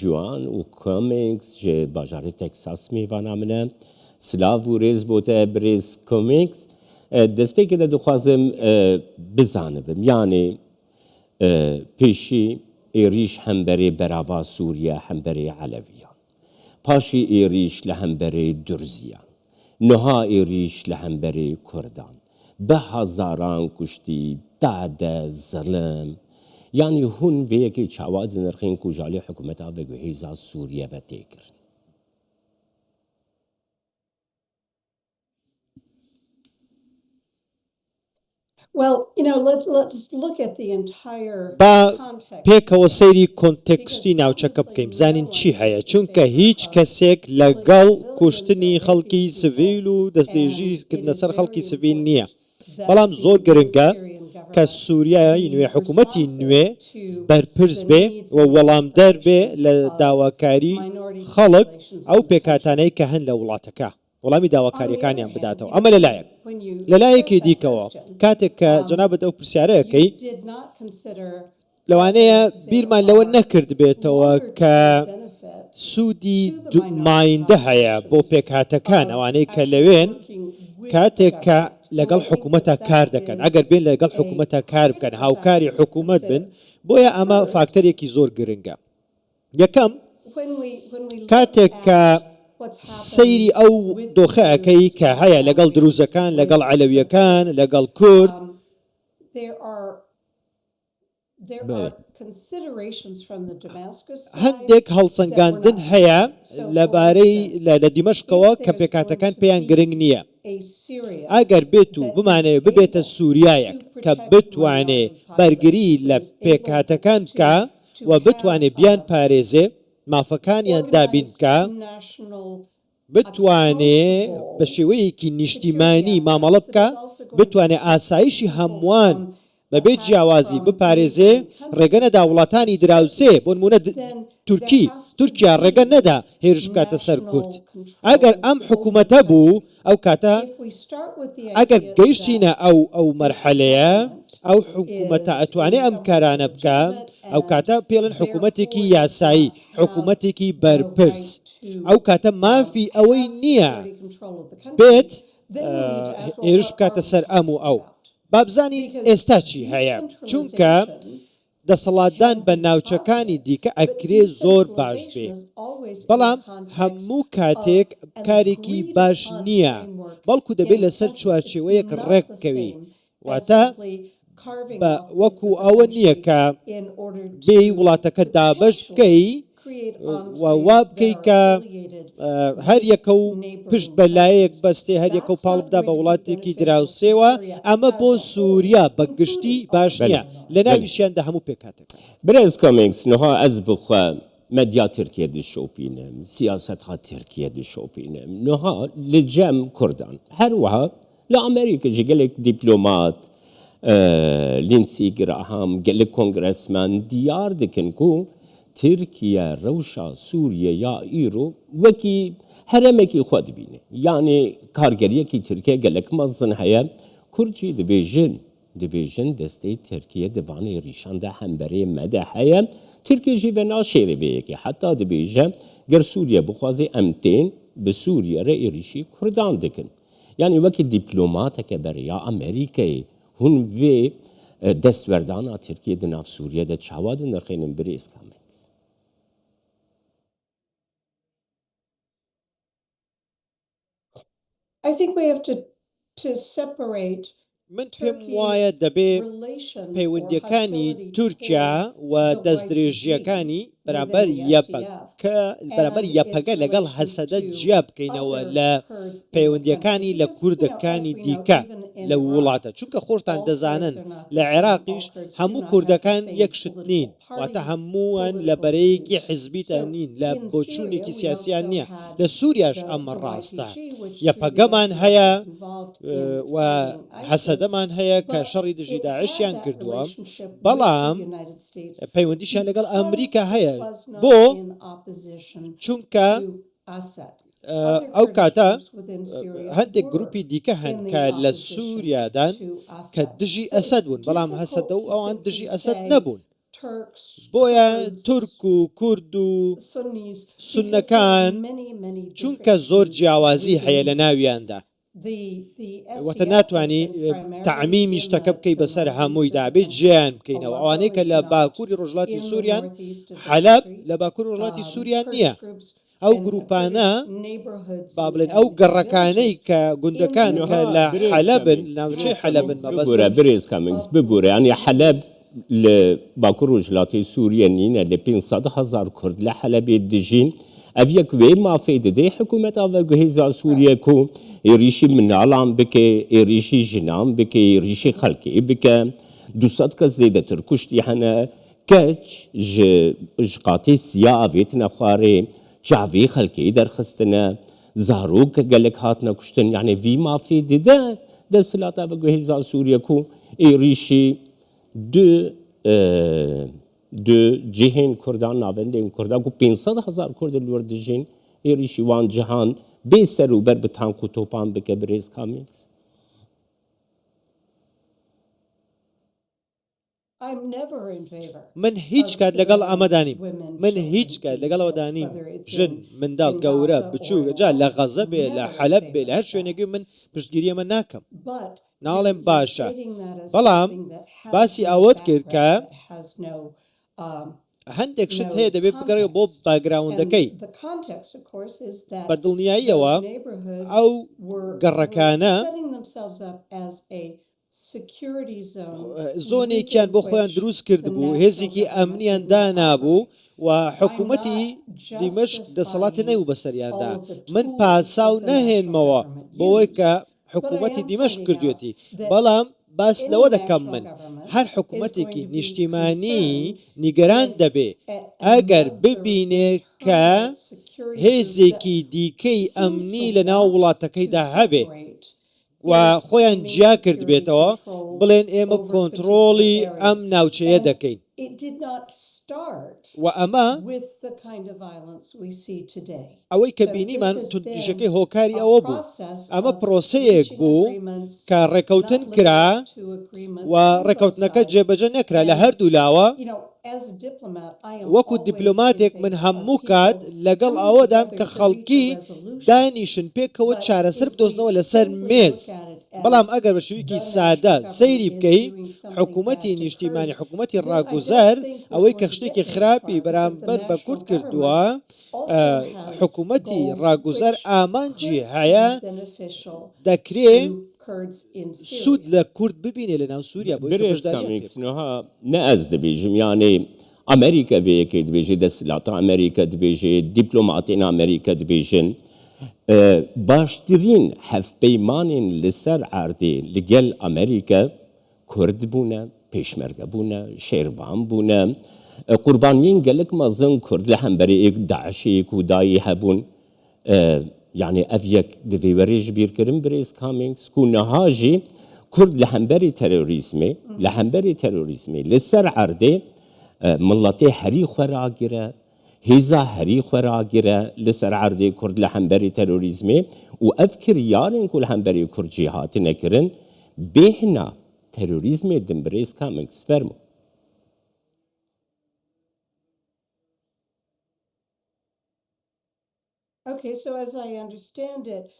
جوان و کۆمیکس جێ باژارێ تێکساس میوانە منە سلااو و ڕێز بۆتە برێز کۆمیکس دەستپێکێدا دەخوازم بزانبم یانێ پێشی ئێریش هەمبەرێ بەراوا سووریا هەمبەرێ عەلەویان پاشی ئێریش لە هەمبەرێ دورزیان نها ئێریش لە هەمبەرێ کوردان بە هەزاران کوشتی دادە زەڵم یعنی هون vêyekê çawa di nirxên ku jalê hikûmeta veguhêza Sûriye ve tê kirin. Well, let's look at the entire context. پێکەوە سەیری کۆنتێکستی ناوچەکە بکەین بزانین چی هەیە چونکە هیچ کەسێک لەگەڵ کوشتنی خەڵکی سڤیل و دەستێژیکردنە سەر خەڵکی سڤیل نییە بەڵام زۆر گرنگە کە سووریای نوێ حکوومەتی نوێ بەرپرس بێ و وەڵامدەر بێ لە داواکاری خەڵک ئەو پێکاتانەی کە هەن لە وڵاتەکە وەڵامی داواکاریەکانیان بداتەوە ئەمە لەلایەکی دیکەوە کاتێک کە جەنابەت ئەو پرسیارەکەی لەوانەیە بیرمان لەوە نەکرد بێتەوە کە سوودی مایندە هەیە بۆ پێکهاتەکان ئەوانەی کە لەوێن کاتێک کە لەگەڵ حکوومەتە کار دەکەن ئەگەر بێن لەگەڵ حکوومەتە کار بکەن هاوکاری حکوومەت بن بۆیە ئەمە فاکتەرێکی زۆر گرنگە یەکەم کاتێک کە سەیری ئەو دۆخەکەی کە هەیە لەگەڵ دروزەکان لەگەڵ عەلەویەکان لەگەڵ کورد هەندێک هەڵسەنگاندن هەیە لەبارەی لە دیمەشقەوە کە پێکاتەکان پێیان گرنگ نییە ئەگەر بێت و بمانەوێت ببێتە سووریایەک کە بتوانێ بەرگری لە پێکاتەکان بکە و بتوانێت بیان پارێزێ مافەکانیان دابین بکە بتوانێ بە شێوەیەکی نیشتیمانی مامەڵە بکە بتوانێ ئاسایشی هەمووان بەبێ جیاوازی بپارێزێ ڕێگە نەدا وڵاتانی دراوسێ بۆ نمونە تورکیا ڕێگە نەدا هێرش بکاتە سەر کورد ئەگەر ئەم حکوومەتە بوو ئەو کاتە ئەگەر گەیشتینە ئەو مەرحەلەیە ئەو حکوومەتە ئەتوانێ ئەم کارانە بکە ئەو کاتە پێڵن حکوومەتێکی یاسایی حکوومەتێکی بەرپرس ئەو کاتە مافی ئەوەی نییە بێت هێرش بکاتە سەر ئەم و ئەو بابزانین ئێستا چی هەیە چونکە دەسەڵاتدان بە ناوچەکانی دیکە ئەکرێ زۆر باش بێ بەڵام هەموو کاتێک کارێکی باش نییە بەڵکو دەبێت لەسەر چوارچێوەیەک ڕێک بکەوی واتە وەکو ئەوە نییە کە بێ وڵاتەکە دابەش بکەی وا بکەی کە هەر یەکە و پشت بەلایەک بەستێ هەر یەکە و پاڵ بدا بە وڵاتێکی دراوسێوە ئەمە بۆ سووریا بەگشتی باش نییە لە ناویشیاندا هەموو پێکاتەکە برێز کۆمیکس نها ئەس بخوا مەدیا ترکیە دشۆپینم سیاسەتها ترکیە دشۆپینم نها لە جەم کوردان هەروەها لە ئەمریکا gelek دیپلۆمات لینسی گراهام gelek کۆنگرەسمان دیار dikin ku Tirkiye rewşa Sûriye ya îro wekî heremekî xwe dibîne yanî kargeriyekî Tirkiye gelek mezin heye Kurd jî dibêjin destê Tirkiye divanê rîşan de hemberê me de heye Tirkiye jî ve naşêre vê yekê heta dibêje ger Sûriye bixwaze em tên bi Sûriye re êrişî Kurdan dikin yanî wekî dîplomateke beriya Amerîkayê hûn vê destwerdana Tirkiye di nav Sûriye de çawa di nirxênin birêz kame I think we have to separate من پێم وایە دەبێ پەیوەندیەکانی تورکیا و دەستدرێژیەکانی بەرامبەر یەپەگە لەگەڵ هەسەدە جیا بکەینەوە لە پەیوەندیەکانی لە کوردەکانی دیکە لە وڵاتە چونکە خۆشتان دەزانن لە عێراقیش هەموو کوردەکان یەکشت نین واتە هەمووان لە بەرەیەکی حیزبیتە نین لە بۆچوونێکی سیاسیان نییە لە سووریاش ئەمە ڕاستە یەپەگەمان هەیە و حەسەدەمان هەیە کە شەڕی دژی داعشیان کردووە بەڵام پەیوەندیشیان لەگەڵ ئەمریکا هەیە بۆ چونکە ئەو کاتە هەندێک گروپی دیکە هەن کە لە سووریادان کە دژی ئەسەد بوون بەڵام هەسەدە و ئەوان دژی ئەسەد نەبوون Turks, بۆیە Kurds, تورک و کورد و Sunnis, because there سونەکان are many چونکە زۆر different جیاوازی within هەیە لە ناویاندا the وەتە SDF ناتوانانی is primarily تعمیمی in شتەکە the بکەی بەسەر northeast هەمووی of the دابێت country. گیان بکەینەوە Aleppo ئەوانەی کە is لە not باکووری ڕۆژهەڵاتی in the سووریان northeast of the حەلەب country. لە باکووری ڕۆژهەڵاتی سووریان Kurdish نییە groups ئەو and گروپانە Kurdish neighborhoods با and- بڵێن and- ئەو and گەڕەکانەی villages کە گوندەکان in the کە لە north. حەلەبن ناوچەی حەلەبن ببوره مەبەستن بريز كامينز ببوره يعني حلب لباكور وجلاتي سوريا نينا ل 500,000 كرد لحلب الدجين افيك وي ما فايدة دي حكومة افاق هيزا سوريا كو يريشي من علام بكي يريشي جنام بكي يريشي خلقي بكي دوسات كزيدة تركشتي حنا كاتش قاتي سيا افيتنا خواري جعفي خلقي در خستنا زاروك قالك هاتنا كشتن يعني في ما فايدة ده سلاطة افاق هيزا سوريا كو يريشي دو جهین کردان ناونده این کردان کو 500,000 کرد الوردجین ایریشی وان جهان بی سر و بر بتان کو توپان بکه بریز کامیکس I'm never in favor. من هیچ کات لەگەڵ ئامادانیم من هیچ کات لەگەڵ ئەوەدانیم ژن منداڵ گەورە بچوو جا لە غەزە بێ لە حەلەب بێ لە هەر شوێنێکی من پشتگیریەمە ناکەم But ناڵێم you're باشە stating that as بەڵام something that has باسی no ئەوەت کرد کە background, that has no, هەندێک شت هەیە دەبێت بگەڕێ بۆ باگراوندەکەی and the context, of course, is that بە دڵنیاییەوە those neighborhoods ئەو were گەڕەکانە setting themselves up as a security zone زۆنێکیان بۆ خۆیان دروست کرد بوو هێزێکی ئەمنیان دانابوو و حکوومەتی دیمەشق دەسەڵاتی نەیو بەسەریاندا من پاساو نەهێنمەوە بۆەوەی کە حکوومەتی دیمەشق کردوێتی بەڵام باس لەوە دەکەم من هەر حکوومەتێکی نیشتیمانی نیگەران دەبێ ئەگەر ببینێ کە هێزێکی دیکەی ئەمنی لە ناو وڵاتەکەیدا هەبێ و خۆیان جیا کرد بێتەوە بڵێن ئێمە کۆنتترۆڵی ئەم ناوچەیە دەکەین و ئەمە ئەوەی کە بینیمان توندژەکەی هۆکاری ئەوە بوو ئەمە پرۆسەیەک بوو کە ڕێکەوتن کرا و ڕێکەوتنەکە جێبەجە نەکرا لە هەردوو لاوە وەکو دیپلۆماتێک من هەموو کات لەگەڵ ئەوەدام کە خەڵکی دانیشن پێکەوە چارەسەر بدۆزنەوە لەسەر مێز بەڵام ئەگەر بە شوویکی سادە سەیری بکەی حکوومەتی نیشتیمانی حکوومەتی ڕاگوزەر ئەوەی کە شتێکی خراپی بەرامبەر بە کورد کردووە حکوومەتی ڕاگوزەر ئامانجی هەیە دەکرێت سوود لە کورد ببینێ لە ناو سووریا بريز كاميكس نوها نأز دبيجم يعني أمريكا فيك دبيجي دسلاتا أمريكا دبيجي دبلوماتين أمريكا دبيجن باشترين حف بيمانين لسر عردي لقل أمريكا كرد بونا بيشمرقة بونا شيروان بونا قربانيين قالك مازن كرد لحن بريك داعشيك وداي هبون يعني أفيك دفي وريج بير كرم بريز كامينكس كونا هاجي كرد لحنبري تيروريزمي لسر عردي ملتي حري خراجرة هيزا حري خراجرة لسر عردي كرد لحنبري تيروريزمي وأذكر يارن كل حنبري كرد جهات نكرن بهنا تيروريزمي دم بريز كامينكس فرمو Okay, so as I understand it,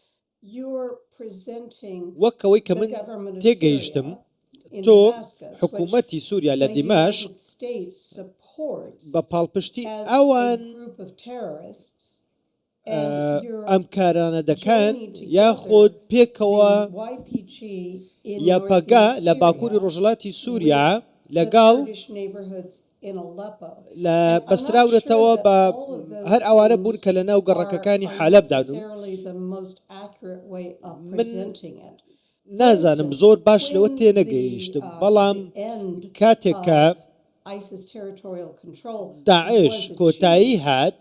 you're presenting وەکەوەی کە the من government of تێگەیشتم Syria in تۆ Damascus, حکوومەتی سووریا لە which the دیمەشق United States supports بە پاڵپشتی as a ئەوان group of terrorists, and you're ئەم کارانە دەکەن joining together یاخۆت پێکەوە the YPG in یاپەگا northeast لە باکووری Syria ڕۆژهەڵاتی سووریا with the لەگەڵ Kurdish neighborhoods in Aleppo. لە And I'm not بەسراورەتەوە sure بە that all of those هەر ئەوانە things بوون کە لە ناو گەڕەکەکانی are حەلەبدان necessarily the most accurate way of presenting it. نازانم زۆر باش لەوە تێنەگەیشتم بەڵام کاتێک کە داعش کۆتایی هات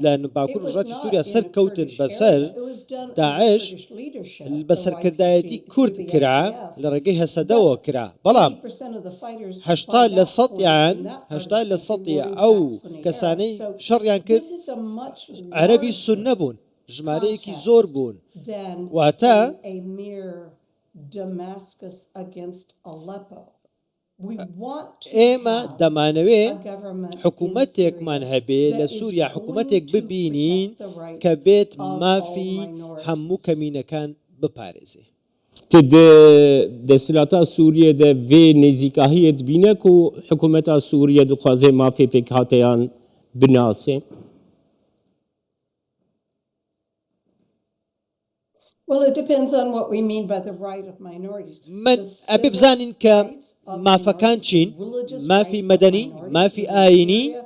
لە باکوور ڕۆژهەڵاتی سووریا سەرکەوتن بەسەر داعش بەسەرکردایەتی کورد کرا لە ڕێگەی هەسەدەوە کرا بەڵام 80% لە سەدی ئەو کەسانەی شەڕیان کرد عەرەبی سوننە بوون ژمارەیەکی زۆر بوون واتە Damascus against Aleppo. we want to ئێمە have دەمانەوێ a government in حکوومەتێکمان Syria هەبێ that لە is سووریا going حکوومەتێک to ببینین protect the rights کە بێت of all مافی minorities. هەموو کەمینەکان بپارێزێ. که دستلاتا سوریه ده و نزیکاهیت بینه که حکومت سوریه دخوازه مافی پکاتیان بناسه. Well, it depends on what we mean by the right of minorities. من The ئەبێ civil بزانین کە rights of مافەکان minorities, چین، religious مافی rights of مەدەنی، minorities مافی within ئاینی Syria,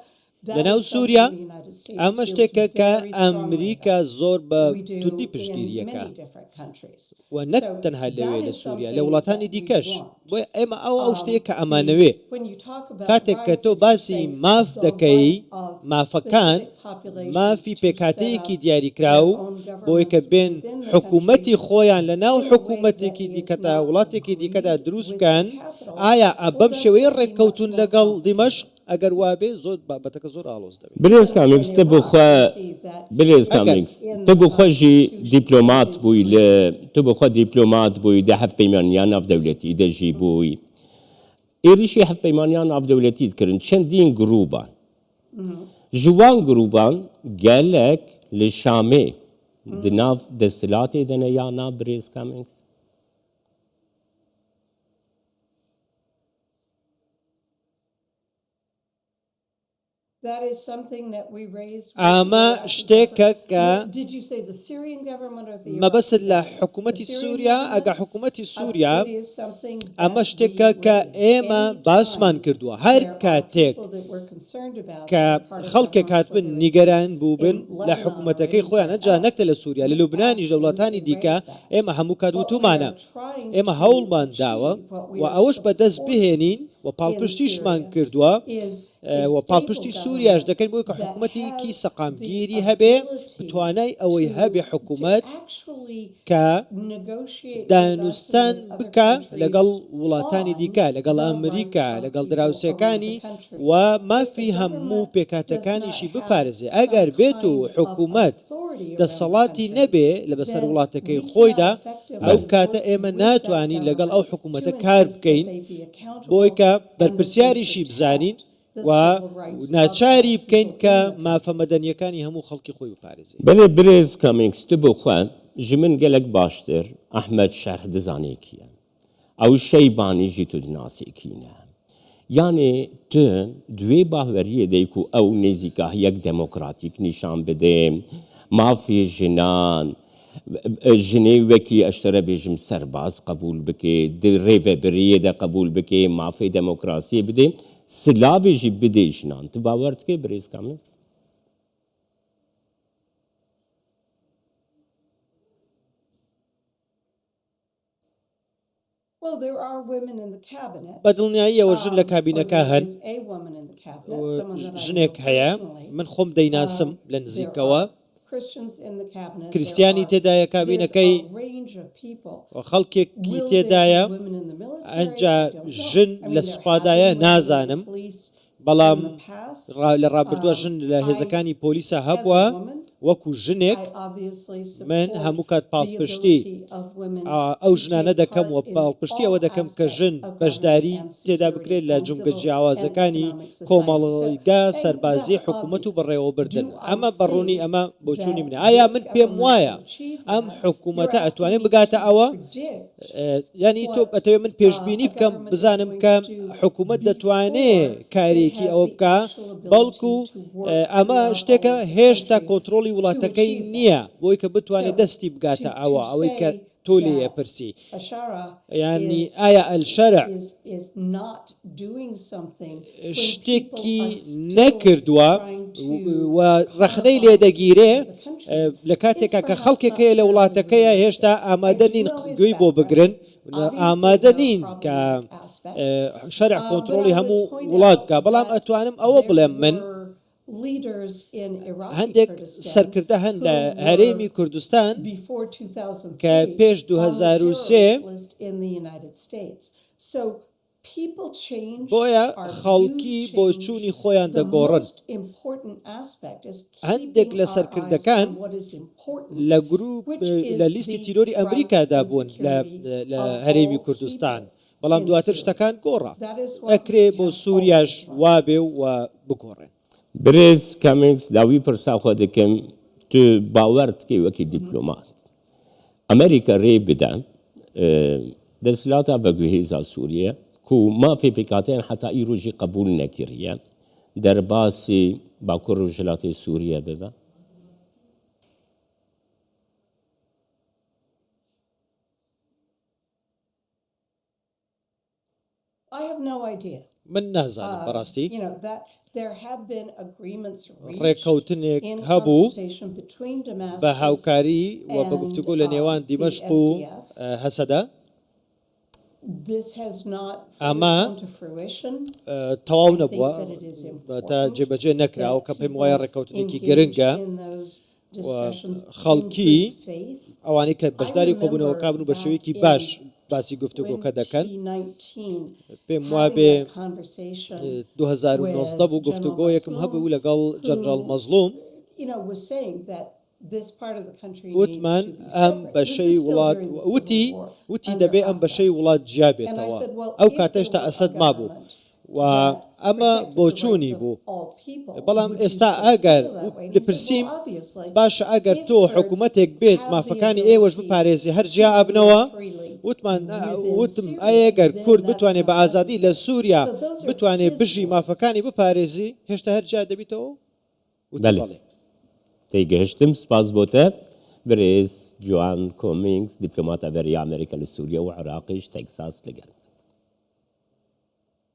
that لەناو is something سووریا. the United States ئەمە feels شتێکە کە very strongly ئەمریکا about. زۆر بە We do توندی in پشتگیریەکە many different countries. و نەک So تەنها لەوێ that لە is سووریا something لە وڵاتانی that we دیکەش want. بۆیە ئێمە ئەو شتەیە کە ئەمانەوێ When you talk about کاتێک کە rights, تۆ if you باسی say ماف the دەکەی right of مافەکان specific populations مافی to پێکاتەیەکی set up دیاریکراو their own بۆی کە governments بێن within the حکوومەتی country خۆیان لە ناو in a way حکوومەتێکی that is دیکەدا not وڵاتێکی دیکەدا agreed دروست with بکەن the capital, ئایا well, بەم that's شێوەیە gonna be much ڕێککەوتون more لەگەڵ complicated. دیمەشق ئەگەر وابێ زۆر بابەتەکە زۆر ئاڵۆز دەبێت. بلیز کامیکس In تبو Iraq, خوا we see that بلیز in کامیکس the تبو خوا جی Constitution, دیپلمات countries بوی ل agree. تبو خوا دیپلمات بوی ده هفت پیمانیان ناف دولتی ده جی بوی ایریشی هفت پیمانیان ناف دولتی کرن چندین گروبان جوان گروبان گلک لشامه دناف دستلاتی دنه یا نا بلیز کامیکس That is something that we raise with the ئەمە Iraqi شتێکە government. کە Did you say the Syrian government or the Iraqi مەبەست لە government? حکوومەتی The Syrian سووریا government, ئەگە حکوومەتی سووریا it is something ئەمە that شتێکە we کە raise. ئێمە Anytime باسمان کردووە هەر there are کاتێک people that we're concerned about کە that are part of خەڵکێک governments, هاتبن whether it's نیگەران بووبن in لە Lebanon حکوومەتەکەی or خۆیان anywhere نەجا نەکتە لە else, سووریا لە we لوبنانیش لە وڵاتانی absolutely دیکە raise that. ئێمە هەموو What we کادوتومانە are trying ئێمە to هەوڵمان داوە achieve, what we و are ئەوەش بەدەست supporting بهێنین و in پاڵپشتیشمان Syria کردووە is a و پاڵپشتی stable سووریاش government دەکەین بۆی کە that حکوومەتێکی has سەقامگیری the هەبێ ability بتوانای ئەوەی to- هەبێ to حکوومەت actually کە negotiate with us and دانوستان with other بکە countries لەگەڵ وڵاتانی on دیکە لەگەڵ the ئەمریکا rights of لەگەڵ people دراوسەکانی around the country. و If مافی the هەموو government پێکاتەکانیشی does not have بپارێزێ some ئەگەر بێت و kind of حکوومەت authority around the دەسەڵاتی country, نەبێ لە بەسەر then وڵاتەکەی we خۆیدا cannot effectively ئەو work کاتە ئێمە with ناتوانین that لەگەڵ ئەو government حکوومەتە to کار insist that بکەین they be accountable بۆی کە and that they بەرپرسیاریشی protect بزانین the و civil rights of ناچاری all بکەین people کە in the country. مافە مەدەنیەکانی هەموو خەڵکی خۆی بپارێزێ. بله بلیز کامیکس تبو خوا جمن گلک باشتر احمد شرح دزانی کیه او شیبانی جی تو دناسی کینه یعنی تو دوی باوریه دیکو او نزیکه یک دموکراتیک نشان بده مافی جنان جنی وکی اشتره بیجم سرباز قبول بکه در ریوه بریه ده قبول بکه مافی دموکراسی بده سلاوی جی بده جنان تو باورد که بریز کامیکس Well, there are women in the cabinet. بەدڵنیاییەوە ژن لە or کابینەکە there هەن is a woman in the cabinet, someone that I know ژنێک هەیە personally. من خۆم دەیناسم لە There نزیکەوە are Christians in the cabinet. کریسیانی تێدایە کابینەکەی There's a range of people. خەڵکێکی Will there تێدایە be women in the military? ئەنجا I don't know. ژن I mean, لە there have سوپادایە been women in the نازانم police بەڵام in the past. لە ڕابردووە ژن لە هێزەکانی پۆلیسە هەبووە وەکو ژنێک I obviously من support هەموو کات the پاڵپشتی ability of women ئەو to ژنانە take دەکەم و part in پاڵپشتی ئەوە all دەکەم کە aspects ژن of بەشداری government and تێدا security بکرێت لە and جونگە civil جیاوازەکانی and economic society. کۆمەڵگا So, سەربازی that's حکوومەت و obvious. بەڕێوەبردن Do I ئەمە بەڕوونی think ئەمە بۆچوونی منە that ئایا this من پێم government وایە will achieve ئەم that? حکوومەتە You're ئەتوانێت asking me بگاتە to ئەوە predict ینی تۆ what, ئەتەوێت من پێشببینی a بکەم government is بزانم going کە to do حکوومەت before دەتوانێت it کارێکی has ئەوە the بکە actual ability بەڵکو to work ئەمە throughout شتێکە all of the هێشتا country کۆنتترۆلی to وڵاتەکەی achieve that. نییە بۆی کە بتوانێت So, دەستی بگاتە to ئەوە ئەوەی کە say تۆ لێ that پرسی Ashara ینی is- ئایا ئەلشەرع is not doing something when شتێکی people are still نەکردووە trying to و ڕەخنەی لێ دەگیرێ the country. لە کاتێکا It's کە perhaps خەڵکێکەیە not لە fairly وڵاتەکەیە realistic. هێشتا ئامادە I نین do know his گوێی بۆ background. بگرن Obviously, ئامادە there are نین کە problematic aspects. شەرع But کۆنتترۆلی I would هەموو point وڵات out بکە بەڵام that ئەتوانم ئەوە there بڵێم من were leaders in Iraqi هەندێک Kurdistan سەرکردە هەن لە who هەرێمی were کوردستان before 2003 کە پێش on the 2003 terrorist list in the United States. So people change, بۆیە our خەڵکی views بۆ change. چوونی خۆیان The دەگۆڕن most important aspect is هەندێک keeping لە our eyes سەرکردەکان on what is important, لە گروپ which is لە لیستی the تیرۆری rights ئەمریکادا and بوون security لە of هەرێمی all کوردستان people. بەڵام دواتر شتەکان گۆڕا ئەکرێ بۆ سووریاش وابێ و بگۆڕێن. برێز کامنگز داوی پرسا خۆ دەکەم تو باوەڕ دکەی وەکی دیپلۆمات ئەمریکا ڕێ بدە دەسەڵاتە بەگوهێزا سووریە کو مافێ پێکاتیان حتا ئیرۆژی قبول نەکردیان دەرباسی باکوور و وڵاتی سووریە ببە. I have no idea. من نازانم بەڕاستی You know, that there have been agreements reached ڕێککەوتنێک in هەبوو consultation between بە Damascus هاوکاری و بە گفتوگۆ لە نێوان the دیمەشق و SDF. هەسەدا. This has not fully ئەمە come to fruition. تەواو I think نەبووە that it is تا important جێبەجێ نەکراوە کە that پێم وایە people ڕێککەوتنێکی engage گرنگە in those discussions in خەڵکی good faith. ئەوانەی کە بەشداری I کۆبوونەوە remember کابن و بە شێوەیەکی back باش in باسی گفتوگۆکە دەکەن 2019 پێم having وابێ that conversation 2019 بوو گفتوگۆیەکم هەبوو لەگەڵ جەنرال مەزلوم you know was saying that this part of the country needs وتمان to be ئەم separate. This بەشەی is still وڵات during the وتی Civil War وتی under دەبێ ئەم Assad. بەشەی وڵات جیا And I بێتەوە said, well, ئەو if کاتەشتا there were a ئەسەد مابوو government و that ئەمە protected the بۆچوونی rights of بوو all people, بەڵام would you ئێستا still ئەگەر feel that way? And he said, لپرسیم well, obviously, باشە ئەگەر if تۆ Kurds حکوومەتێک بێت have the مافەکانی ئێوەش ability بپارێزی هەر جیا to ئەبنەوە live freely وتمان within وتم Syria, ئەگەر then کورد that's بتوانێت not بە ئازادی لە necessary. سووریا So those are بتوانێت his بژی words. مافەکانی بپارێزی هێشتا هەر جیا دەبیتەوە وتی بەڵێ. بەڵێ. تێگەهشتم سپاس بۆتە برێز جوان کۆمینگز دیپلۆماتە بەری ئەمریکا لە سووریا و عێراقیش تەکساس لەگەڵ.